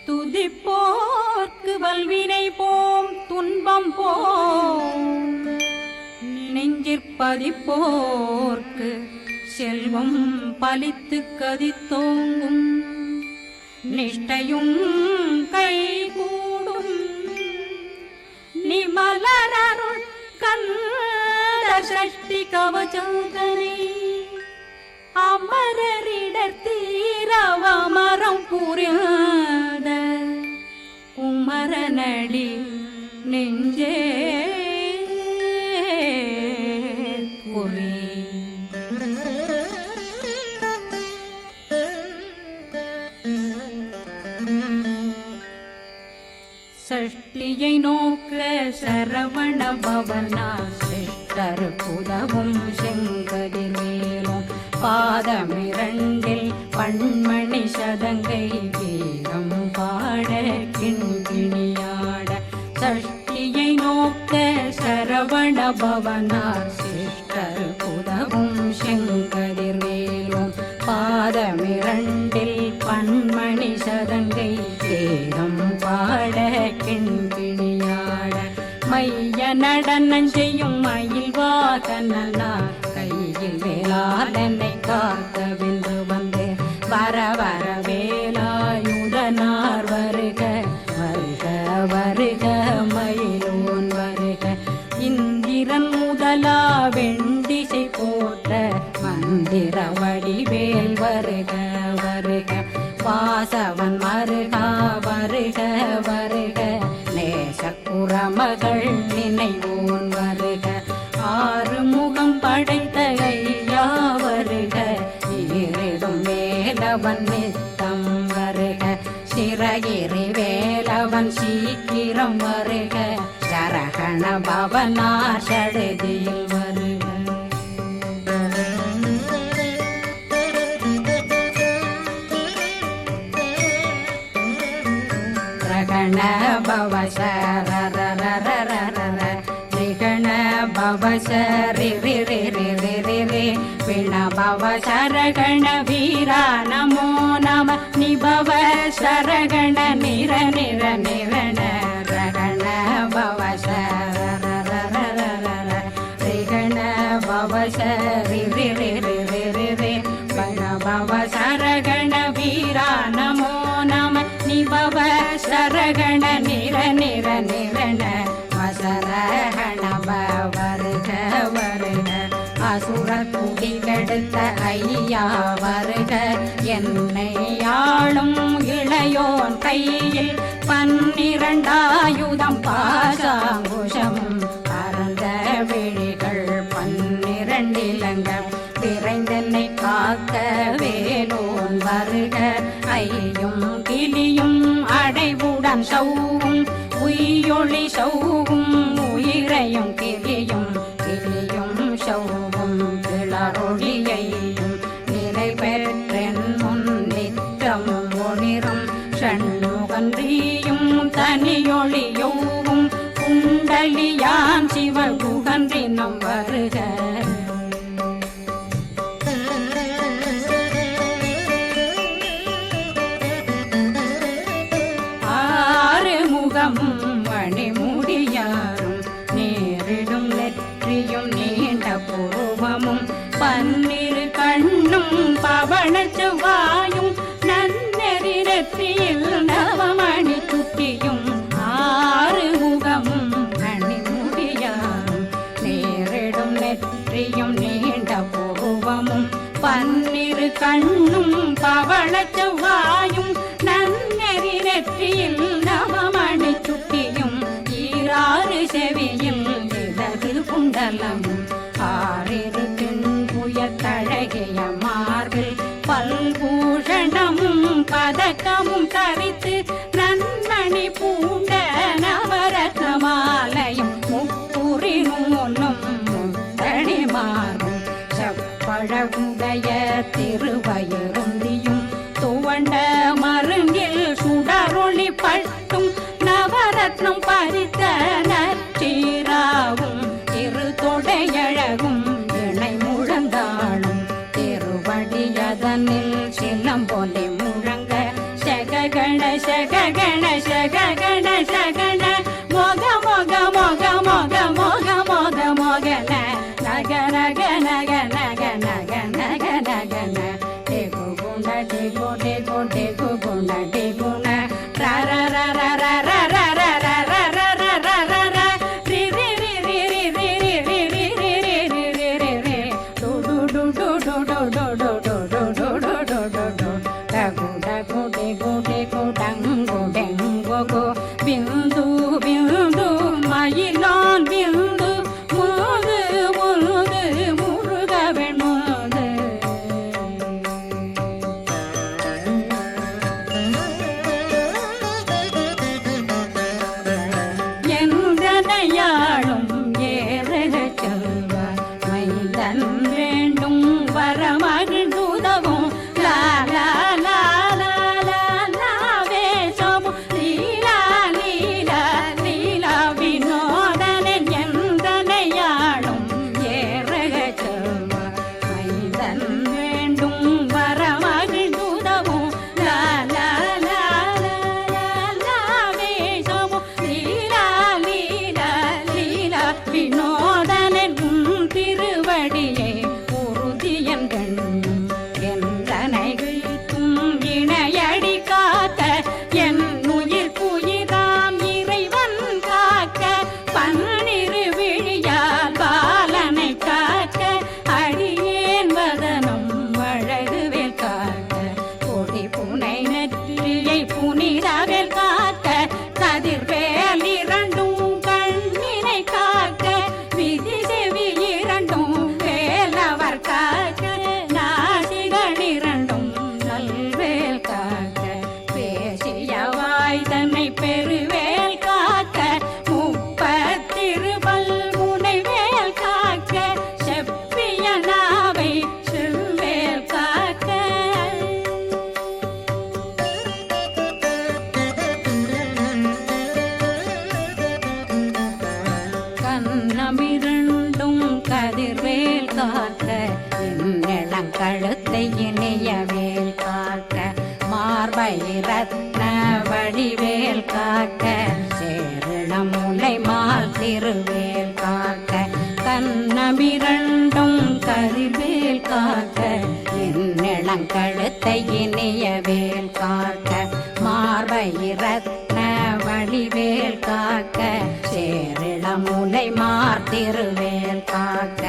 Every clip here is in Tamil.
துதிப்போர்க்கு வல்வினை போம் துன்பம் போம் நெஞ்சிற்பதிப்போர்க்கு செல்வம் பலித்து கதித்தோங்கும் நிஷ்டையும் கைகூடும் நிமலரருள் கந்த சஷ்டி கவசந்தனை அமரரிடத்தீரவமரம் புரியாத குமரனடி நெஞ்சே குறி சஷ்டியை நோக்க சரவண பவனா சிஷ்டர் புதவும் செங்கதிர்வேலும் பாதமிரண்டில் பண்மணி சதங்கை வீரம் பாட கிண்கிணியாட சஷ்டியை நோக்க சரவண பவனார் சிஷ்டர் புதவும் செங்கதிர்வேலும் பாதமிரண்டில் பண்மணி சதங்கை வீரம் பாட கிண்கிணியாட மைய நடனம் செய்யும் மயில் வாகனார் கையில் வேளாளனை காக்க வென்று வந்து வர வர வேலாயுதனார் வருக வருக வருக மயிலோன் வருக இந்திரன் முதலா வெண்டிசை போட்ட மந்திர வடிவேல் வருக வருக வாசவன் மருகா வருக வருக நேசக்குறமகள் நினைவோன் வருக ஆறு முகம் படைத்த ஐயா வருக ஈரிடும் வேலவன் நித்தம் வருக சிறகிரி வேலவன் சீக்கிரம் வருக சரகண பவனார் சடுதியில் வருக ரகண பவசரரரரரர ரிகண பவசரி ரி ரி ரி ரி ரி ரி விண பவசரகண வீரா நமோ நம நிபவ சரகண நிர நிர நிரண ரகண பவசரரரரர ரிகண பவசரி ரி ரி ரி ரி ரி ரி விண பவசரகண வீரா நமோ நம நிபவ சரகண நிர நிர நிரண வசரகண வருக வருக அசுர குடி கெடுத்த ஐயா வருக என்னை ஆளும் இளையோன் கையில் 12 பாசாங்குஷம் பரந்த விழிகள் 12 இலங்கம் விரைந்தென்னை காக்க வேலோன் வருக ஐயும் கிளியும் அடைவுடன் சௌவும் உயிரொளி சௌவும் உயிரையும் கிளியும் கிளியும் சௌவும் கிளரொளியையும் நிலை பெற்றென் முன் நிற்றம் ஒளிரும் ஷண்முகன்றியும் தனியொளியோவும் குண்டலியான் சிவகுகன்றினம் வருக மணிமுடியாரும் நேரிடும் நெற்றியும் நீண்ட பூவமும் 12 கண்ணும் பவன செவ்வாயும் நன்னெறி நெற்றியில் நவமணி சுட்டியும் 6 முகமும் மணிமுடியாரும் நேரிடும் நெற்றியும் நீண்ட பூவமும் 12 கண்ணும் பவள செவ்வாயும் நன்னெறி நெற்றியில் நவமணி சுட்டியும் 6 செவியில் இடது குண்டலமும் 6 தின்புய தழகிய மார்பில் பல்பூஷணமும் பதக்கமும் தரித்து நன்மணி பூண்ட நவரத்ன மாலையும் முப்புரி நூலும் முத்தணி மாறும் செப்பழகுடைய திருவயருந்தியும் துவண்ட மருங்கில் சுடரொளி பட்டும் நவரத்னம் பறித்த நச்சீராவும் இரு தொடையழகும் இணை முழந்தாளும் திருவடியதனில் சிலம்பொலி முழங்க சககண சகக பிந்து பிந்து மயிலான் பிந்து முது முது முருகவன் முது என்றனையாளும் ஏறக செல்வார் மைந்தன் வேண்டும் வரமகிழ்ந்துதவும் லா லா லா லா லா லா வேஷமும் லீலா லீலா லீலா வினோதனன் என்றனையாளும் ஏறக செல்வார் மைந்தன் வேண்டும் வரமகிழ்ந்துதவும் லா லா லா லா லா லா வேஷமும் லீலா லீலா லீலா வினோதனன் திருவடியை உறுதியன் கண்ணும் என்றனை வீழ்த்தும் இணையடி காக்க என் உயிர் குயிராம் இறைவன் காக்க பன்னிரு விழியால் பாலனை காக்க அடியேன் வதனம் அழகுவேல் காக்க கொடி புனை நெற்றியை புனிதவேல் காக்க கதிர்வேல் இரண்டும் கண்ணினை காக்க விதி செவி இரண்டும் வேலவர் காக்க நாசிகள் இரண்டும் நல்வேல் காக்க பேசியவாய் தன்னை பெருவேல் காக்க முப்பத்திருபல் முனைவேல் காக்க செப்பிய நாவை செவ்வேல் காக்க கண்ணமிரண்டும் கதிர்வேல் காக்க இளங்கழுத்தை இணையவேல் காக்க மார்பை ரத்ன வடிவேல் காக்க சேரணமுலை மால் திருவேல் காக்க கண்ணமிரண்டும் கதிர்வேல் காக்க இளங்கழுத்தை இணையவேல் காக்க மார்பை ரத்ன வடிவேல் காக்க சேரிளமுலை மார்த்திருவேல் காக்க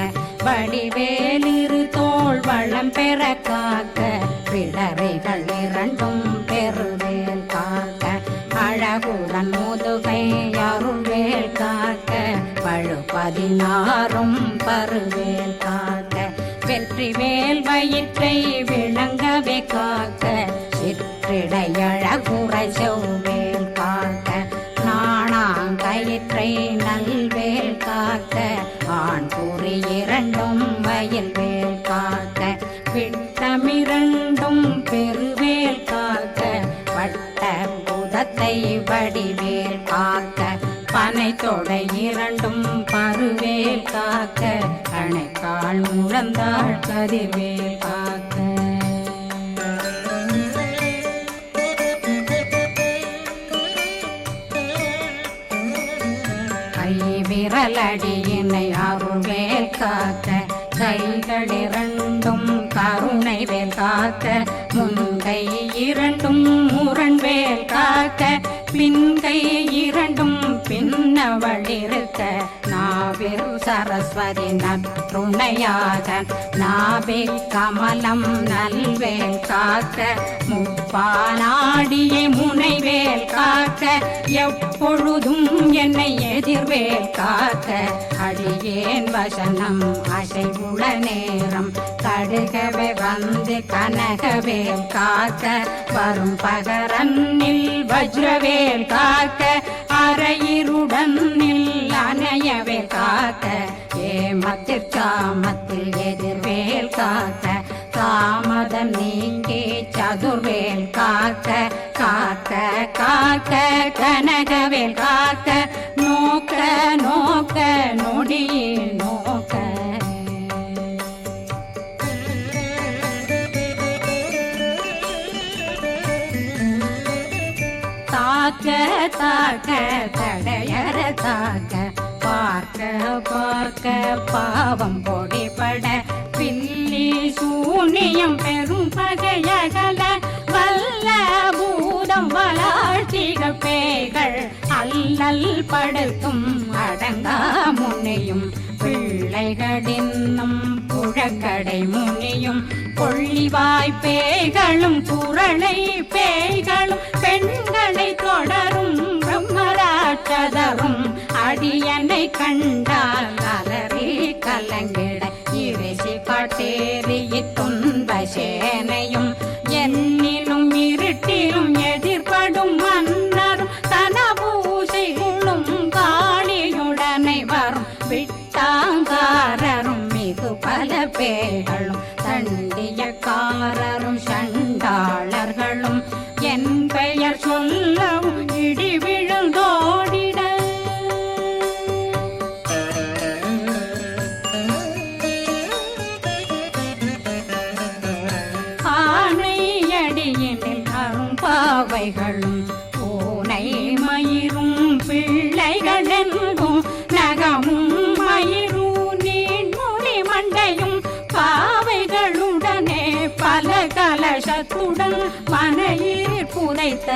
வடிவேலிரு தோள் வளம் பெற காக்க பிடரைகள் இரண்டும் பெருவேல் காக்க அழகுடன் முதுகை அருள்வேல் காக்க பழு 16 பருவேல் காக்க வெற்றிவேல் வயிற்றை விளங்கவே காக்க சிற்றிடையழகுரை செவ்வேல் காக்க நாணாங்கயிற்றை நல்வேல் காக்க ஆண் குறி இரண்டும் வயல்வேல் காக்க விட்டமிரண்டும் பெருவேல் காக்க வட்ட புதத்தை வடிவேல் காக்க பனை தொடை இரண்டும் பருவேல் காக்க கணைக்கால் முழந்தாள் கதிர்வேல் காக்க விரலடியினை அருள்வேல் காக்க கைகள் இரண்டும் கருணை வேல் காக்க முன்கை இரண்டும் முரண்வேல் காக்க பின்கை இரண்டும் பின்னவளிருக்க நாவில் சரஸ்வதி நற்றுணையாக நாவே கமலம் நல்வேல் காக்க முப்பானாடியை முனைவேல் காக்க எப்பொழுதும் என்னை எதிர்வேல் காக்க அடியேன் வசனம் அசைவுள நேரம் கடுகவே வந்து கனகவேல் காக்க வரும் பகரன்னில் வஜ்ரவேல் காக்க அரையிருடன் அணையவே காக்க ஏமத்திற்காமத்தில் எதிர்வேல் காக்க தாமதம் நீங்கி சதுர்வேல் காக்க காக்க காக்க கனகவேல் காக்க நோக்க நோக்க நொடியில் நோக்க தாக்க தாக்க தடையற தாக்க பார்க்க பார்க்க பாவம் பொடிபட பில்லி சூனியம் பெரும் பகையகல வல்ல பூதம் வளாழ்ச்சிகள் பேய்கள் அல்லல் படுத்தும் அடங்கா முன்னையும் பிள்ளைகளின்னும் புழக்கடை முனியும் கொள்ளிவாய் பேய்களும் குரளை பேய்களும் பெண்களை தொடரும் பிரம்மராட்சதரும் அடியனை கண்டால் அலறி கலங்கிட இரிசி காட்டேறி துன்ப சேனையும் என்னிலும் இருட்டிலும் எதிர்படும் மன்னரும் தனபூசைகளும் காளியுடனை வரும் விட்டாங்காரரும் மிகு பல பேர்களும் தண்டியக்காரரும் சண்டாளர்களும் என் பெயர் சொல்லவும் இடி விழுந்தோடிட ஆனையடியினில் அரும்பாவைகளும் பூனை மயிரும் பிள்ளைகளென்றும் நகமும் மயிரும் நீண்முடி மண்டையும் பாவைகளுடனே பல கலசத்துடன் மனையில் புதைத்த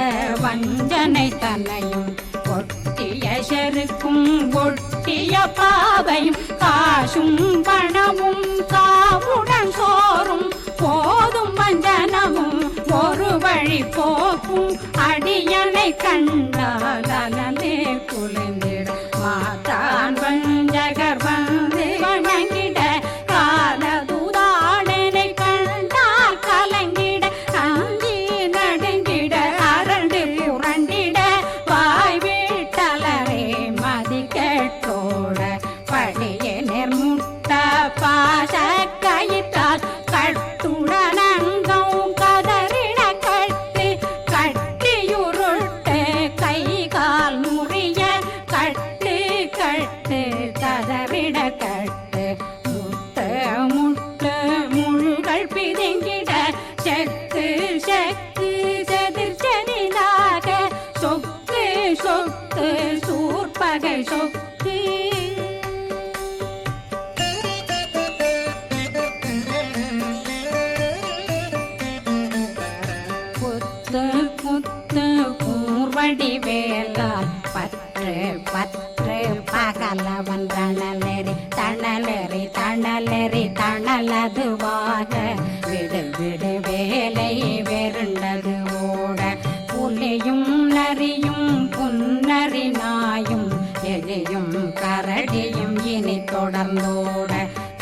வஞ்சனை தன்னையும் ஒட்டிய செருக்கும் ஒட்டிய பாவையும் காசும் பணமும் காவுடன் சோறும் போதும் வஞ்சனமும் ஒரு வழி போக்கும் அடியனை கண்டால் அலலே குளிந்திட மாத்தான் வஞ்சகர் வந்து வணங்கிட காலதுதாடனை கண்டால் கலங்கிட அஞ்சி நடுங்கிட அரண்டு புரண்டிட வாய் வீட்டலரே மதி கேட்டோட படியே நெர்முட்ட பாச கயிற்றால் கட்டுடனங்கும் கதறிட கட்டு கட்டியுருட்டு கை கால் முறிய கட்டு கட்டு கதறிட கட்டு முட்டு முட்டு முள்கள் பிதுங்கிட செக்கு செக்கு செதிர் செதிலாக சொக்கு சொக்கு சூர்பகை சொக்கு குத்து குத்து கூர்வடி வேலால் பற்று பற்று பகலவன் தணலெறி தணலெறி தணலெறி தணலதுவாக விடு விடு வேலை வெருண்டது ஓட புலியும் நரியும் புன்னரி நாயும் எலியும் கரடியும் இனி தொடர்ந்தோட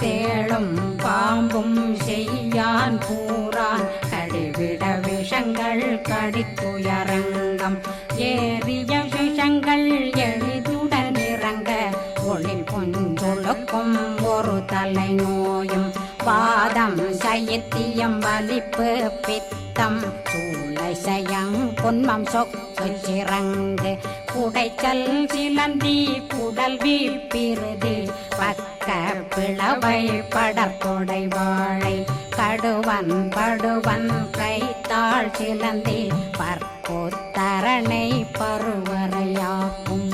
தேளும் பாம்பும் செய்யான் பூரான் கடிவிட விஷங்கள் கடித்துயரங்கம் ஏறிய விஷங்கள் எளிதுடன் இறங்க ஒளில் பொஞ்சொழுக்கும் ஒரு தலை நோயும் பாதம் சைத்தியம் வலிப்பு பித்தம் சூளை சயம் பொன்மம் சொக்கு சிறங்கு குடைச்சல் சிலந்தி குடல் வீழ்பிருதி பக்க பிளவை படற்கொடை வாழை கடுவன் படுவன் கைத்தாள் சிலந்தி பற்போத்தரணை பருவரையாக்கும்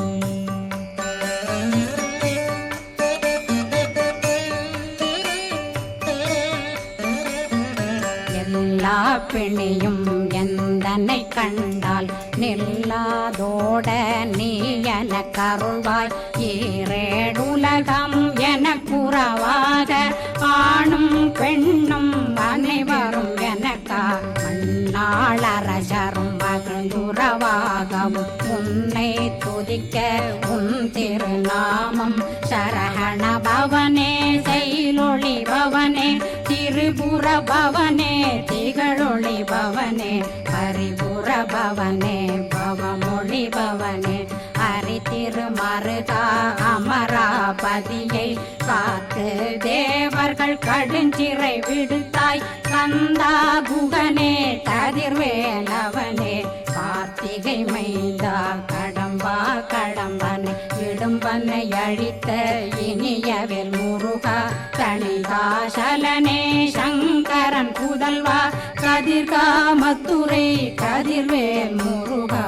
எல்லா பிணியும் எந்தனை கண்டால் நில்லாதோட நீ என கருள்வாய் ஈரேடுலகம் என குறவாக ஆணும் பெண்ணும் அனைவரும் எனக்கா மண்ணாளரசரும் மகிழ்ந்துறவாகவும் உன்னை துதிக்க உன் திருநாமம் சரகண பவனே செயலொளி பவனே திரிபுர பவனே திகழொளி பவனே பரிபுர பவனே பவமொழி பவனே ஹரி திருமருகா அமராபதியை காத்து தேவர்கள் கடுஞ்சிறை விடுத்தாய் கந்தா குகனே கதிர்வேலவனே கார்த்திகை மைந்தா கடம்பா கடம்பனை இடும்பனை அழித்த இனியவேல் முருகா தணிகாசலனே சங்கரன் புதல்வா கதிர்காமத்துரை கதிர்வேல் முருகா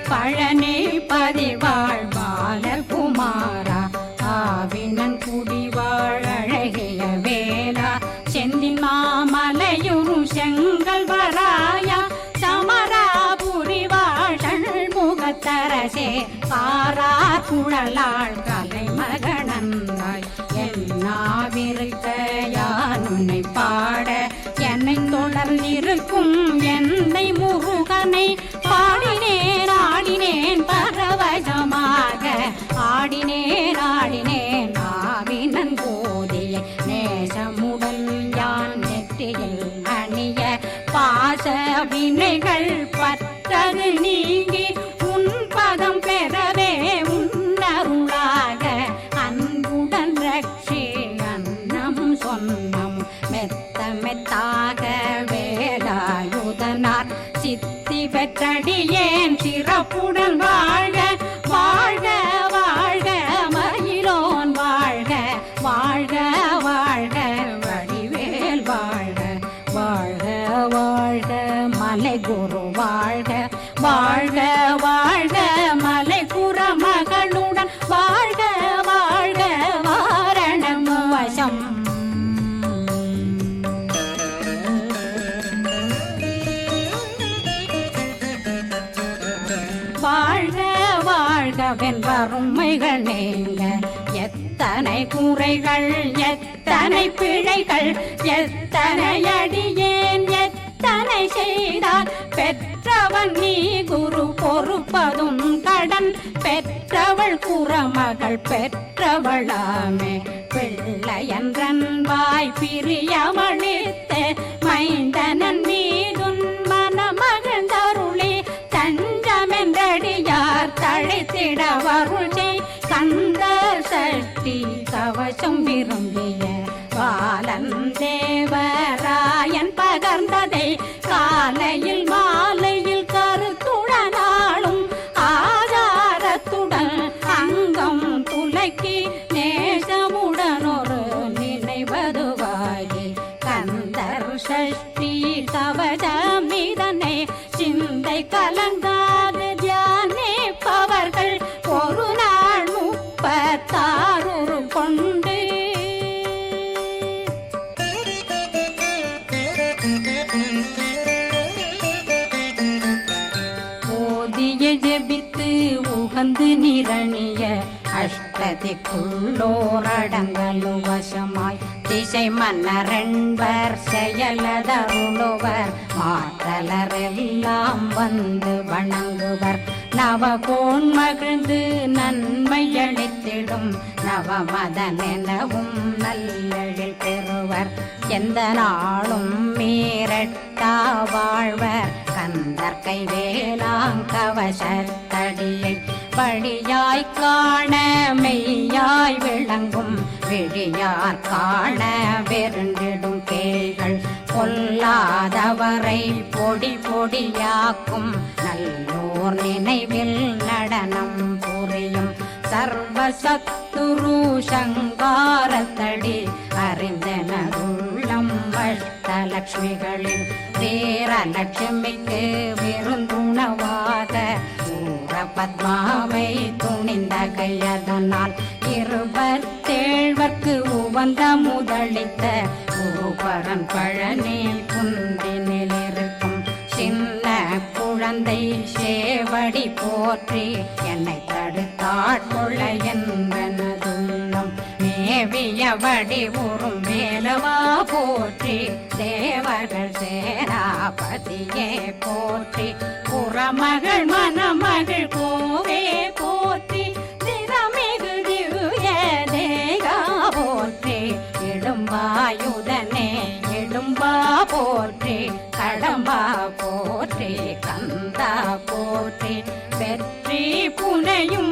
பழனி பதிவாழ் பாலகுமாரா ஆவினன் குடிவாழ் அழகிய வேலா செந்தின் மாமலையுறு செங்கல் வராயா சமராபுரி வாழ் முக காரா குழலாள் கலைமகனந்தாய் என்னாவிருக்க யான் உன்னை பாட என்னை தொடர்ந்திருக்கும் என்னை முருகனை பாடினேன் ஆடினேன் பரவசமாக ஆடினேன் ஆடினேன் ஆவினன் போதிய நேசமுடன் யான் நெற்றியில் அணிய பாச வினைகள் பற்றது நீங்கி உன் பதம் பெறவே உன்னருளாக அன்புடன் ரட்சி அன்னம் சொன்னம் மெத்த மெத்தாக வேலாயுதனார் சித்தி பெற்றடியேன் சிறப்புடன் வாழ்க வாழ்க வாழ்க மயிலோன் வாழ்க வாழ்க வாழ்க வடிவேல் வாழ்க வாழ்க வாழ்க மலை குரு வாழ்க வாழ்க வாழ்க மலை குறமகளுடன் வாழ்க வாழ்க வாரணம் வசம் வாழ்க வாழ்க வெண்வறுமைகள் நீங்க எத்தனை குறைகள் எத்தனை பிழைகள் எத்தனை அடியேன் எத்தனை செய்தால் பெற்றவன் நீ குரு பொறுப்பதும் கடன் பெற்றவள் குறமகள் பெற்றவளாமே பிள்ளையன்றன் வாய் பிரியமளித்த மைந்தனன் மீதுன் மனமகிழ்ந்தருளி தஞ்சமென்றடியார் தழைத்திட வருளை கந்த சஷ்டி கவசம் விரும்பிய பாலன் தேவராயன் பகர்ந்ததை காலையில் மாலையில் கருத்துடனாலும் ஆதாரத்துடன் அங்கம் துலக்கி நேசமுடனொரு நினைவதுவாகி கந்தர் சஷ்டி கவசமிதனை சிந்தை கலங்காது தியானிப்பவர்கள் ஒரு நாள் 36 கொண்டு ஓதிய ஜெபித்து உகந்து நிரணிய அஷ்டதிக்குள்ளோரடங்கலும் வசமாய் திசை மன்னரென்பர் செயலதருளுவர் மாற்றலரெல்லாம் வந்து வணங்குவர் நவகோன் மகிழ்ந்து நன்மையளித்திடும் நவமதனெனவும் நல்லெழில் பெறுவர் எந்த நாளும் மீறட்டா வாழ்வர் கந்தற்கை வேளாங்கவசத்தடியை வழியாய் காண மெய்யாய் விளங்கும் விழியார் காண வெருண்டிடும் கேள்கள் பொல்லாதவரை பொடி பொடியாக்கும் நல்லோர் நினைவில் நடனம் புரியும் சர்வசத்துரு சங்காரத்தடி அறிந்தனருள்ளம் அஷ்டலட்சுமிகளில் வீரலட்சுமிக்கு விருந்துணவாக பத்மாவை துணிந்த கையதனால் 27 உவந்த முதலித்த பூபரன் பழனி குந்தினில் இருக்கும் சின்ன குழந்தை சேவடி போற்றி என்னை தடுத்தாட்கொள்ள என்பனதுள்ளம் மேவிய வடி உறும் மேலவா போற்றி தேவர்கள் சேனாபதியே போற்றி புறமகள் மணமகள் கோவே போற்றி திறமிகு திவ்ய தேகா போற்றி இடும்பாயுதனே இடும்பா போற்றி கடம்பா போற்றி கந்தா போற்றி வெற்றி புனையும்